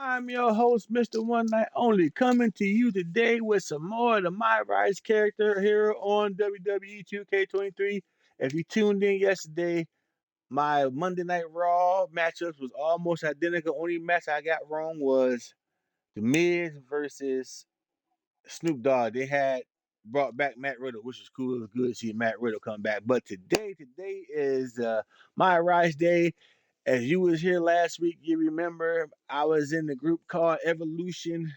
I'm your host, Mr. One Night Only, coming to you today with some more of the My Rise character here on WWE 2K23. If you tuned in yesterday, my Monday Night Raw matchups was almost identical. Only match I got wrong was The Miz versus Snoop Dogg. They had brought back Matt Riddle, which was cool. It was good to see Matt Riddle come back. But today is My Rise Day. As you was here last week, you remember I was in the group called Evolution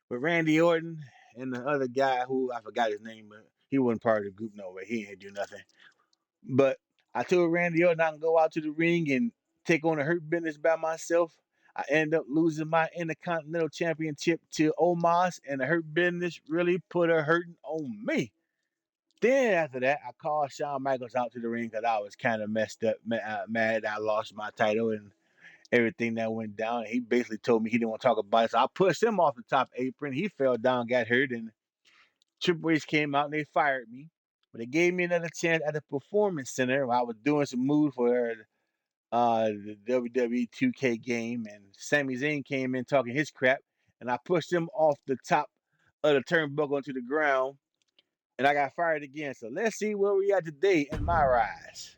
with Randy Orton and the other guy who I forgot his name, but he wasn't part of the group no way. He didn't do nothing. But I told Randy Orton I can go out to the ring and take on the Hurt Business by myself. I ended up losing my Intercontinental Championship to Omos, and the Hurt Business really put a hurting on me. Then after that, I called Shawn Michaels out to the ring because I was kind of messed up, mad I lost my title and everything that went down. He basically told me he didn't want to talk about it. So I pushed him off the top apron. He fell down, got hurt, and Triple H came out and they fired me. But they gave me another chance at the Performance Center where I was doing some moves for the WWE 2K game. And Sami Zayn came in talking his crap. And I pushed him off the top of the turnbuckle into the ground. And I got fired again. So let's see where we at today in my rise.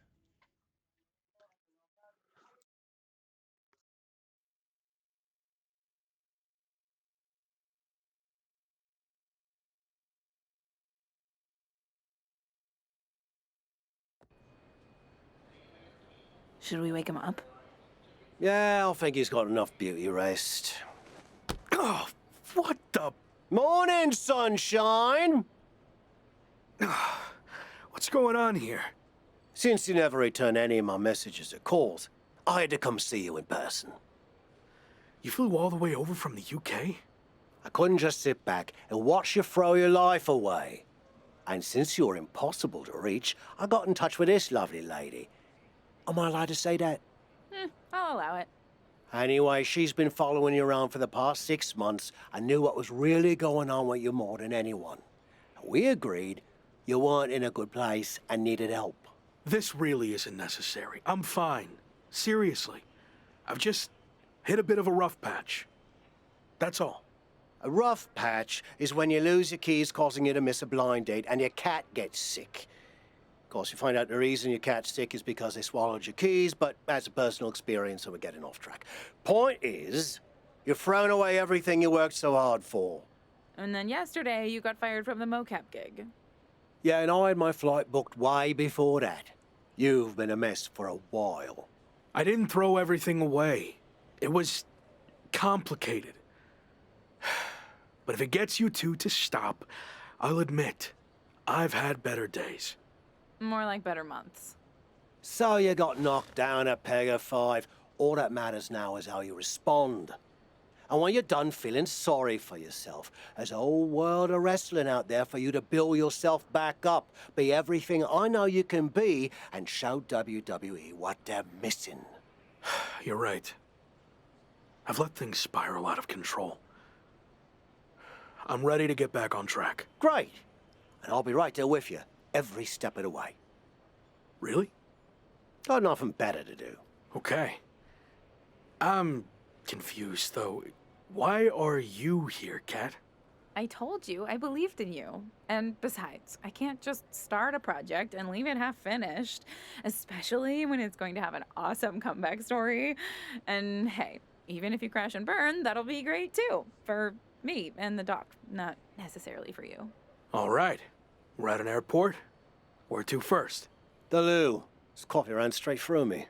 Should we wake him up? Yeah, I think he's got enough beauty rest. Oh, what the... Morning, sunshine! What's going on here? Since you never returned any of my messages or calls, I had to come see you in person. You flew all the way over from the UK? I couldn't just sit back and watch you throw your life away. And since you're impossible to reach, I got in touch with this lovely lady. Am I allowed to say that? I'll allow it. Anyway, she's been following you around for the past 6 months and knew what was really going on with you more than anyone. We agreed you weren't in a good place and needed help. This really isn't necessary. I'm fine. Seriously. I've just hit a bit of a rough patch. That's all. A rough patch is when you lose your keys, causing you to miss a blind date, and your cat gets sick. Of course, you find out the reason your cat's sick is because they swallowed your keys, but that's a personal experience, so we're getting off track. Point is, you've thrown away everything you worked so hard for. And then yesterday, you got fired from the mocap gig. Yeah, and I had my flight booked way before that. You've been a mess for a while. I didn't throw everything away. It was complicated. But if it gets you two to stop, I'll admit, I've had better days. More like better months. So you got knocked down a peg of 5. All that matters now is how you respond. And when you're done feeling sorry for yourself, there's a whole world of wrestling out there for you to build yourself back up, be everything I know you can be, and show WWE what they're missing. You're right. I've let things spiral out of control. I'm ready to get back on track. Great. And I'll be right there with you, every step of the way. Really? Got nothing better to do. Okay. I'm confused, though. Why are you here, Kat? I told you, I believed in you. And besides, I can't just start a project and leave it half finished, especially when it's going to have an awesome comeback story. And hey, even if you crash and burn, that'll be great too. For me and the doc, not necessarily for you. All right. We're at an airport. Where to first? The loo. This coffee ran straight through me.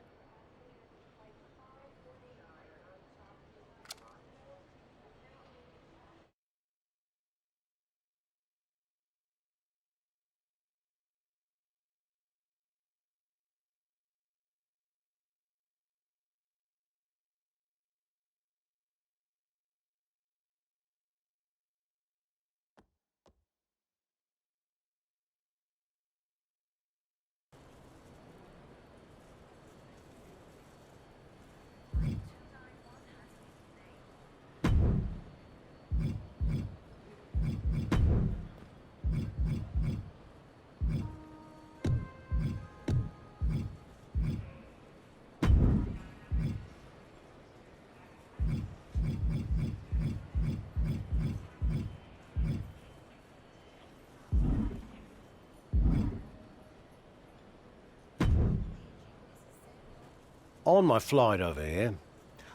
On my flight over here,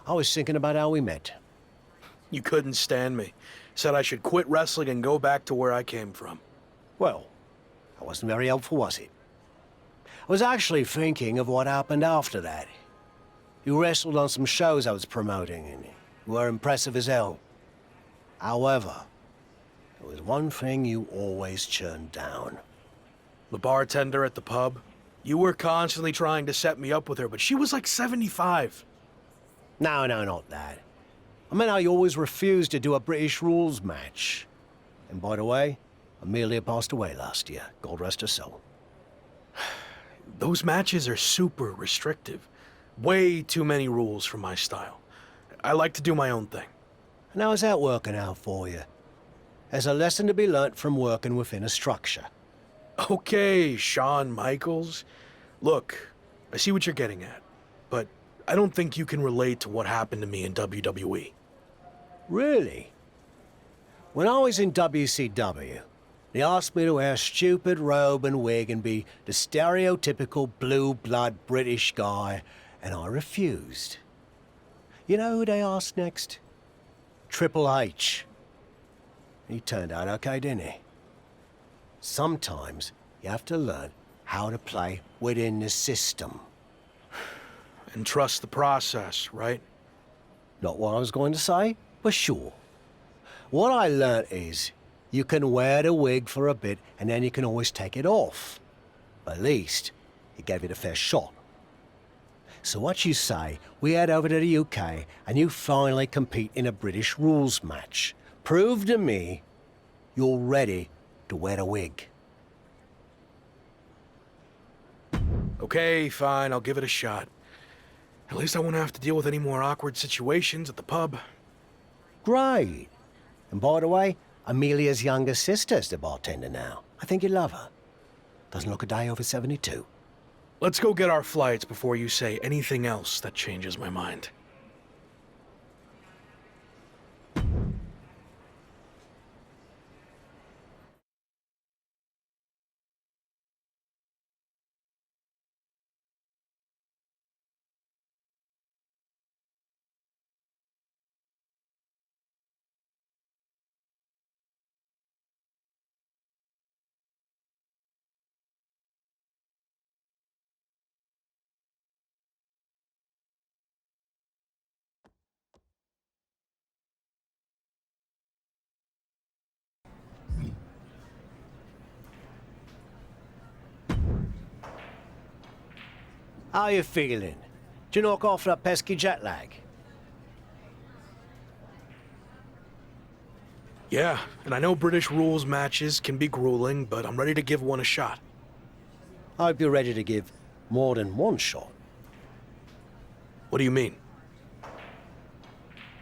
I was thinking about how we met. You couldn't stand me. Said I should quit wrestling and go back to where I came from. Well, that wasn't very helpful, was it? I was actually thinking of what happened after that. You wrestled on some shows I was promoting, and you were impressive as hell. However, there was one thing you always turned down. The bartender at the pub? You were constantly trying to set me up with her, but she was like 75. No, not that. I meant how you always refused to do a British rules match. And by the way, Amelia passed away last year. God rest her soul. Those matches are super restrictive. Way too many rules for my style. I like to do my own thing. And how's that working out for you? There's a lesson to be learnt from working within a structure. Okay, Shawn Michaels. Look, I see what you're getting at, but I don't think you can relate to what happened to me in WWE. Really? When I was in WCW, they asked me to wear a stupid robe and wig and be the stereotypical blue-blood British guy, and I refused. You know who they asked next? Triple H. He turned out okay, didn't he? Sometimes you have to learn how to play within the system. And trust the process, right? Not what I was going to say, but sure. What I learnt is you can wear the wig for a bit and then you can always take it off. At least, it gave it a fair shot. So what you say, we head over to the UK and you finally compete in a British rules match. Prove to me you're ready to wear the wig. Okay, fine, I'll give it a shot. At least I won't have to deal with any more awkward situations at the pub. Great. And by the way, Amelia's younger sister's the bartender now. I think you'd love her. Doesn't look a day over 72. Let's go get our flights before you say anything else that changes my mind. How you feeling? Did you knock off that pesky jet lag? Yeah, and I know British rules matches can be grueling, but I'm ready to give one a shot. I hope you're ready to give more than one shot. What do you mean?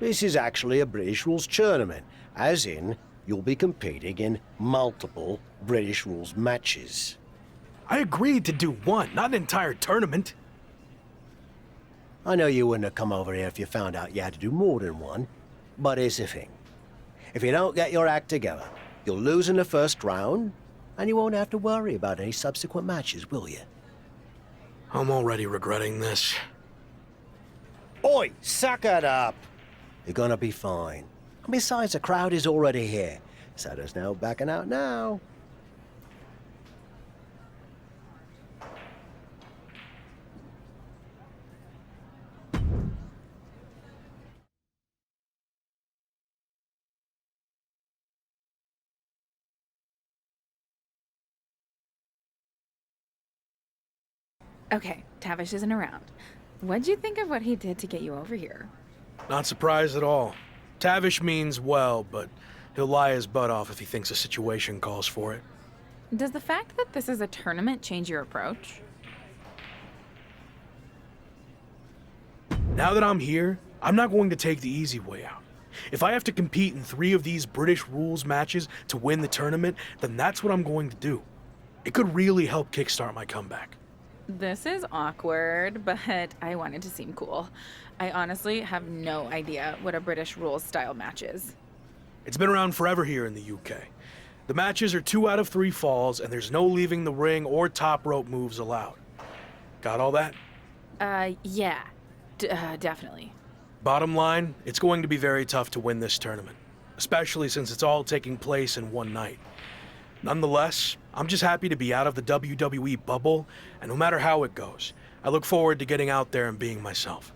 This is actually a British rules tournament, as in, you'll be competing in multiple British rules matches. I agreed to do one, not an entire tournament. I know you wouldn't have come over here if you found out you had to do more than one, but here's the thing. If you don't get your act together, you'll lose in the first round, and you won't have to worry about any subsequent matches, will you? I'm already regretting this. Oi, suck it up! You're gonna be fine. And besides, the crowd is already here, so there's no backing out now. Okay, Tavish isn't around. What'd you think of what he did to get you over here? Not surprised at all. Tavish means well, but he'll lie his butt off if he thinks a situation calls for it. Does the fact that this is a tournament change your approach? Now that I'm here, I'm not going to take the easy way out. If I have to compete in 3 of these British rules matches to win the tournament, then that's what I'm going to do. It could really help kickstart my comeback. This is awkward, but I wanted to seem cool. I honestly have no idea what a British rules style match is. It's been around forever here in the UK. The matches are 2 out of 3 falls, and there's no leaving the ring or top rope moves allowed. Got all that? Yeah. Definitely. Bottom line, it's going to be very tough to win this tournament, especially since it's all taking place in one night. Nonetheless, I'm just happy to be out of the WWE bubble, and no matter how it goes, I look forward to getting out there and being myself.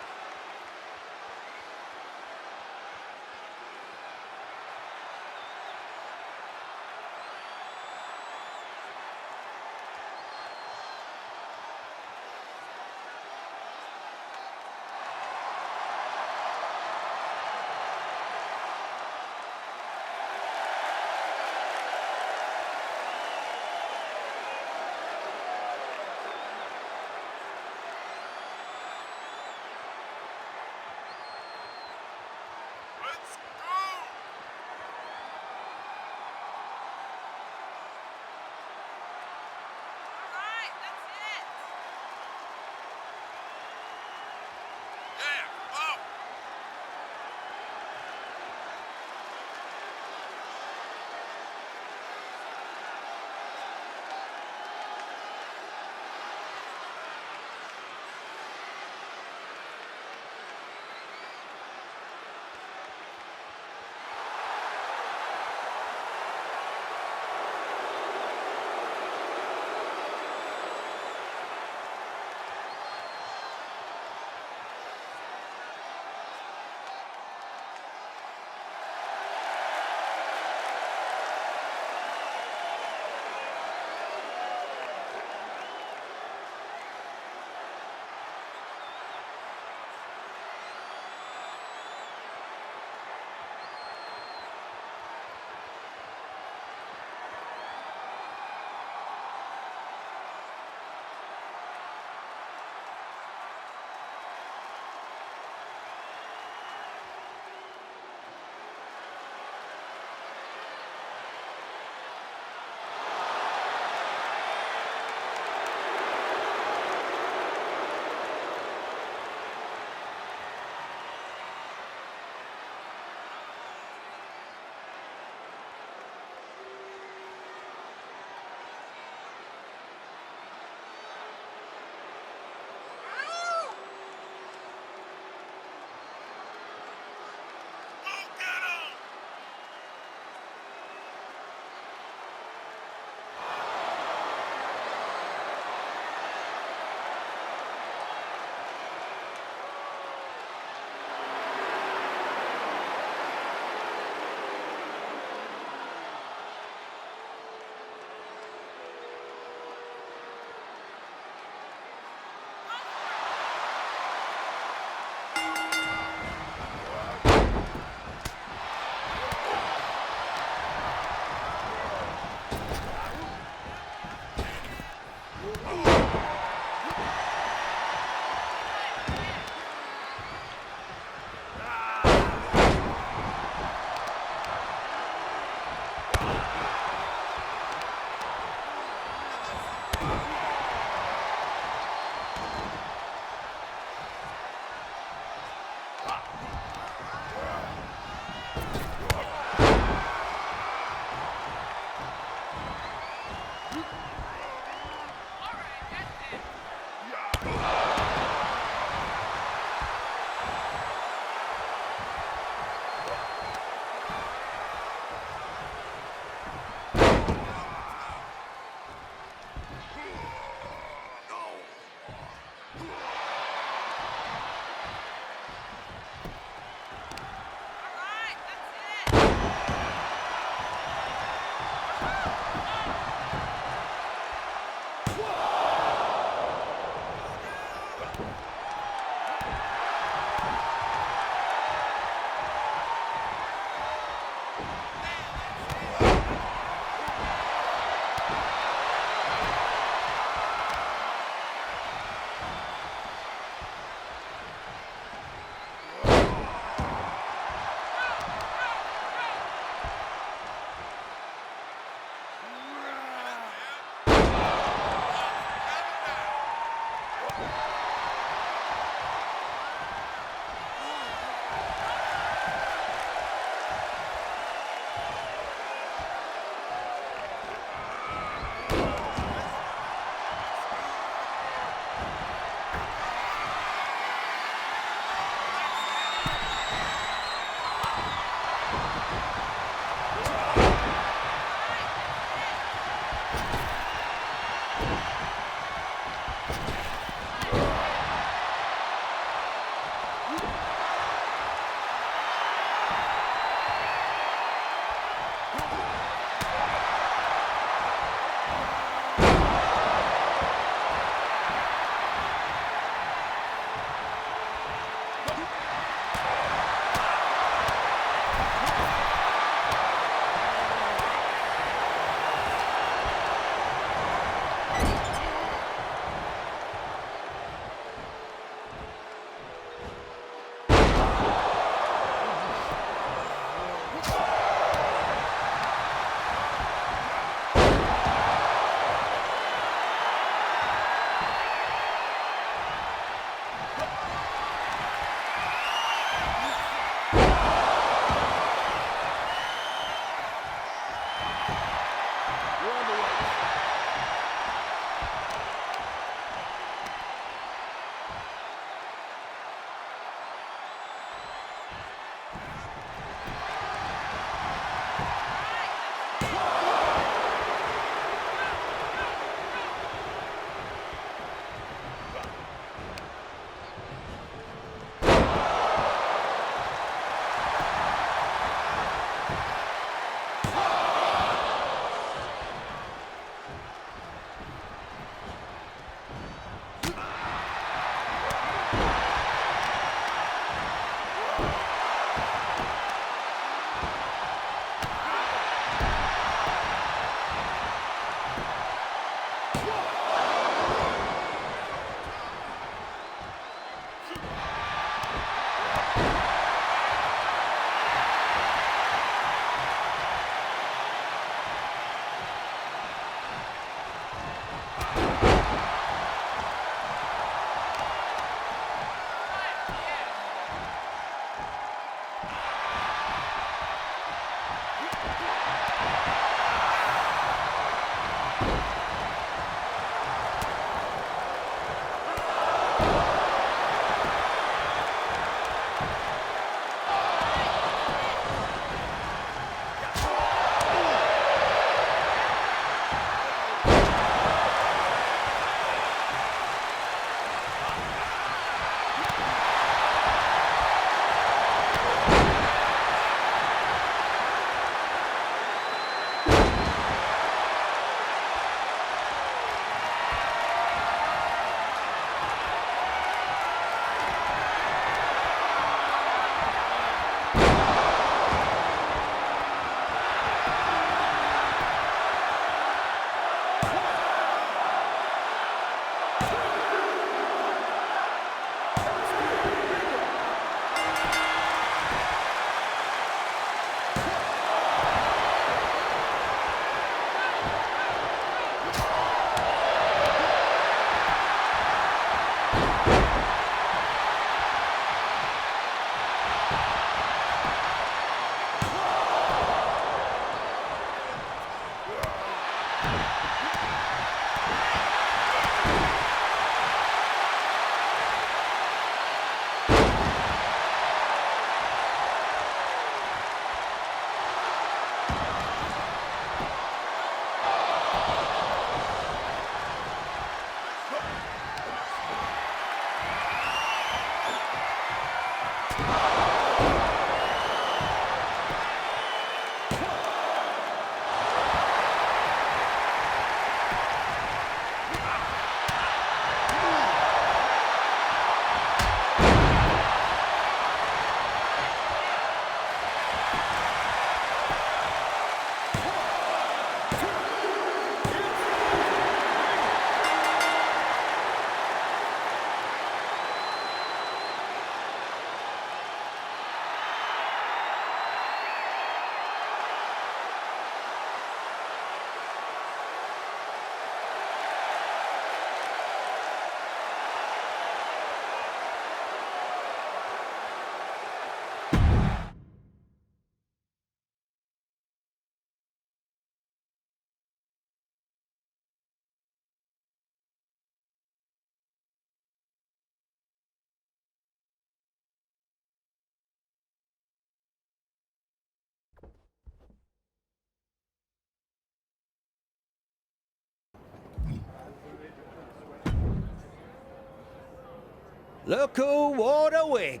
Look who wore the wig.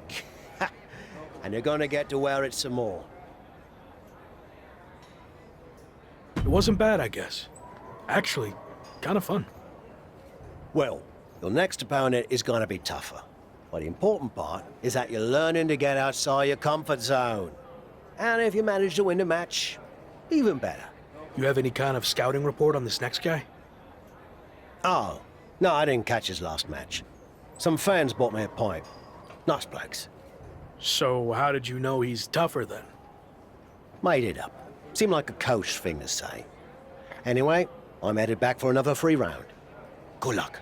And you're gonna get to wear it some more. It wasn't bad, I guess. Actually, kind of fun. Well, your next opponent is gonna be tougher. But the important part is that you're learning to get outside your comfort zone. And if you manage to win the match, even better. You have any kind of scouting report on this next guy? Oh, no, I didn't catch his last match. Some fans bought me a pint. Nice blokes. So how did you know he's tougher then? Made it up. Seemed like a coach thing to say. Anyway, I'm headed back for another free round. Good luck.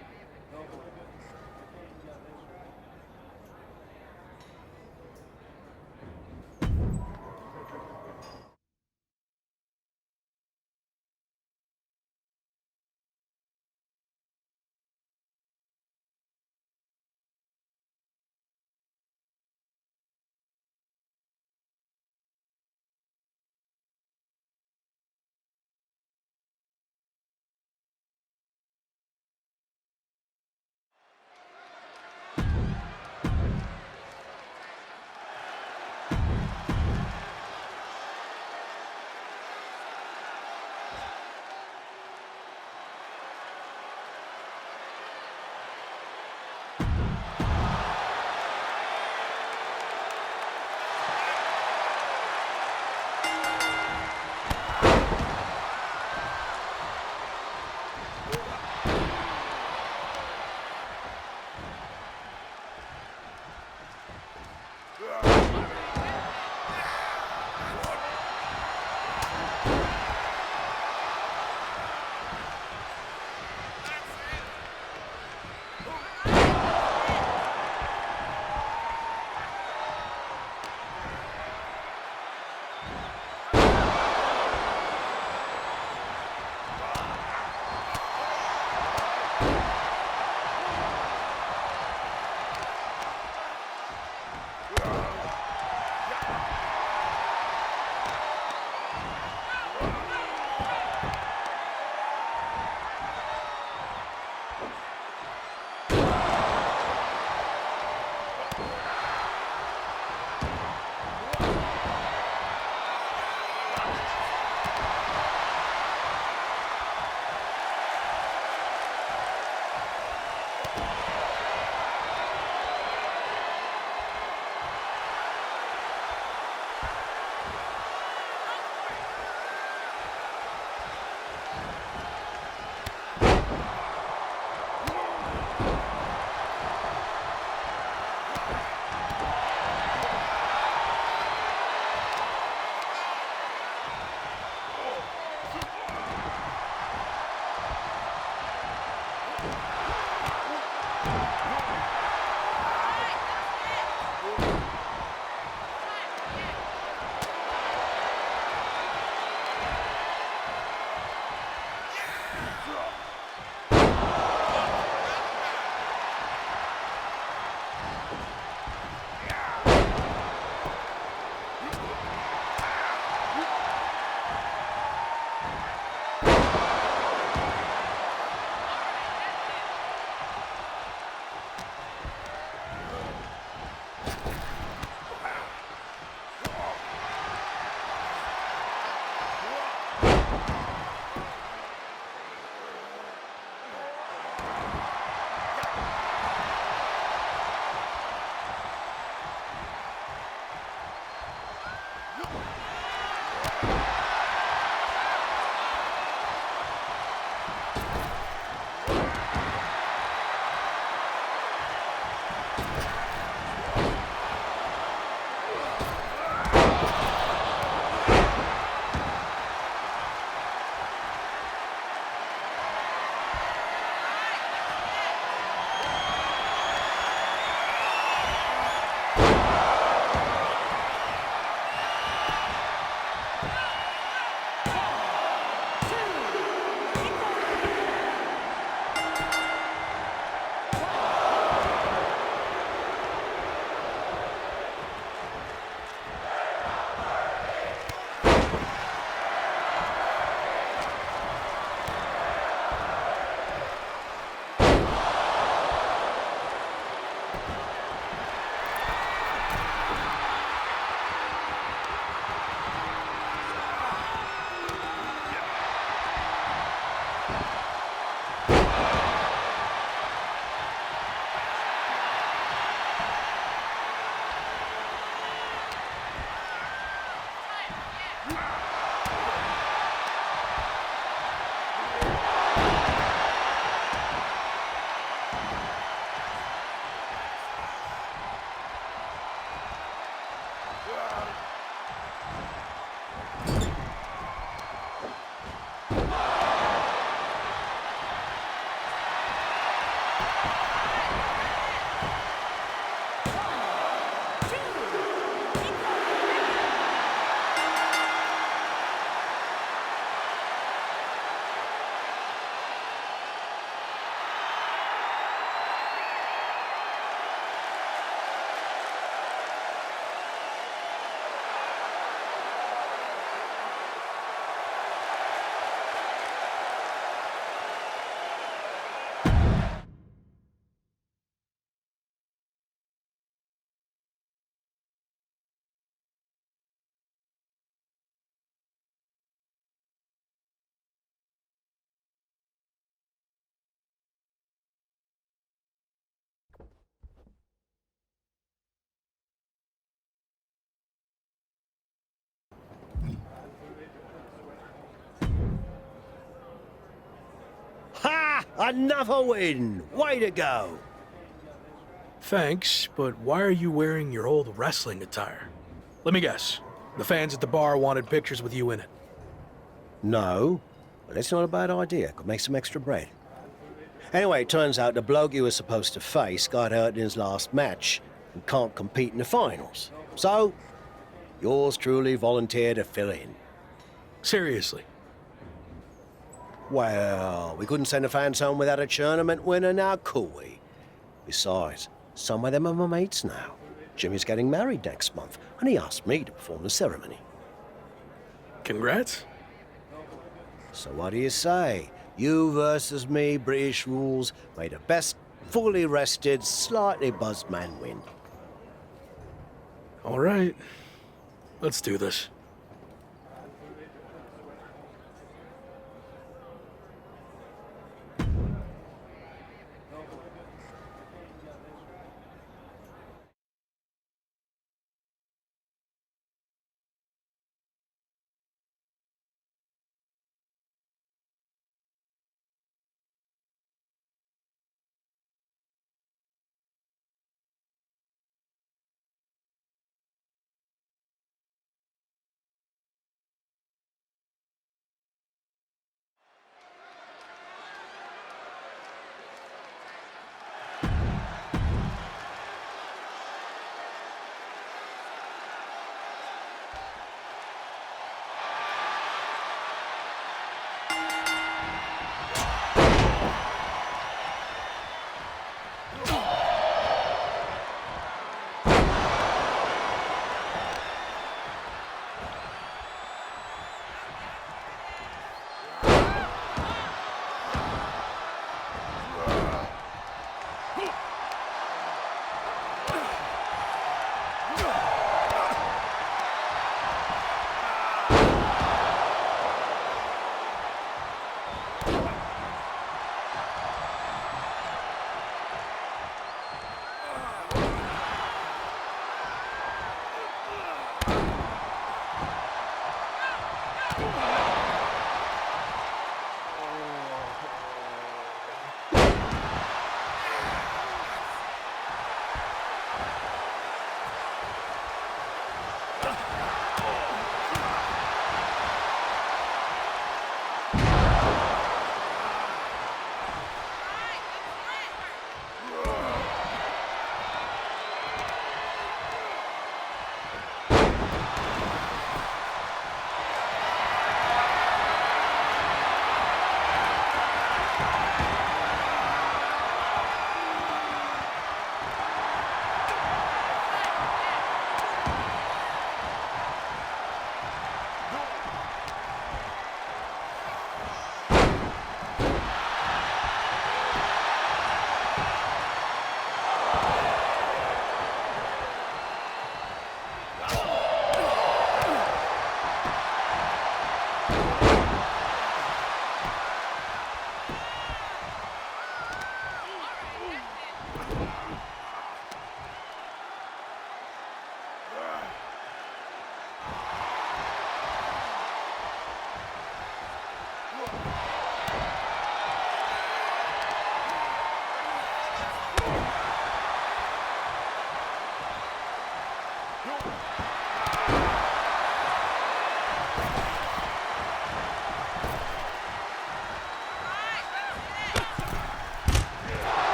Ha! Another win! Way to go! Thanks, but why are you wearing your old wrestling attire? Let me guess. The fans at the bar wanted pictures with you in it. No, but it's not a bad idea. Could make some extra bread. Anyway, it turns out the bloke you were supposed to face got hurt in his last match and can't compete in the finals. So, yours truly volunteered to fill in. Seriously. Well, we couldn't send the fans home without a tournament winner now, could we? Besides, some of them are my mates now. Jimmy's getting married next month, and he asked me to perform the ceremony. Congrats. So what do you say? You versus me, British rules, may the best fully rested, slightly buzzed man win. All right. Let's do this.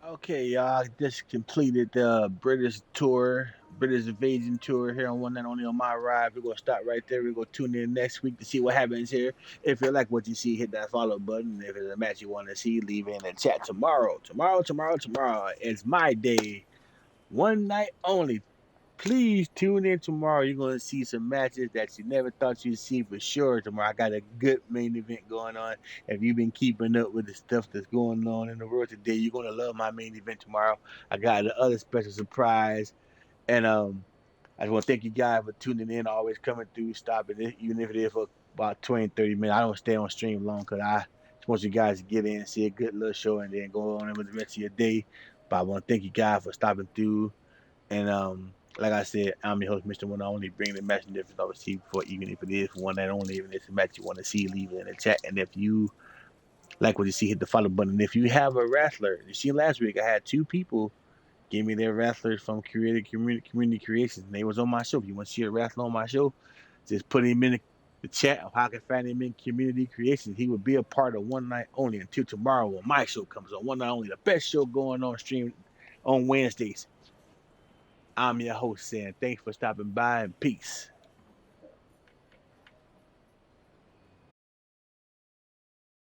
Okay, y'all just completed the British tour, British invasion tour here on One Night Only on My Ride. We're gonna stop right there. We're gonna tune in next week to see what happens here. If you like what you see, hit that follow button. If it's a match you want to see, leave it in the chat tomorrow. Tomorrow. It's my day. One night only. Please tune in tomorrow. You're gonna see some matches that you never thought you'd see for sure tomorrow. I got a good main event going on. If you've been keeping up with the stuff that's going on in the world today, you're gonna love my main event tomorrow. I got another special surprise, and I just want to thank you guys for tuning in, always coming through, stopping it, even if it is for about 20, 30 minutes. I don't stay on stream long because I just want you guys to get in, see a good little show, and then go on with the rest of your day. But I want to thank you guys for stopping through. And like I said, I'm your host, Mr. One Only, bringing the match and difference overseas for even if it is one that only, even if it's a match you want to see, leave it in the chat. And if you like what you see, hit the follow button. If you have a wrestler, you see last week I had two people give me their wrestlers from Creative Community Creations, and they was on my show. If you want to see a wrestler on my show, just put him in the chat of how I can find him in Community Creations. He would be a part of One Night Only until tomorrow when my show comes on. One Night Only, the best show going on stream on Wednesdays. I'm your host saying thanks for stopping by and peace.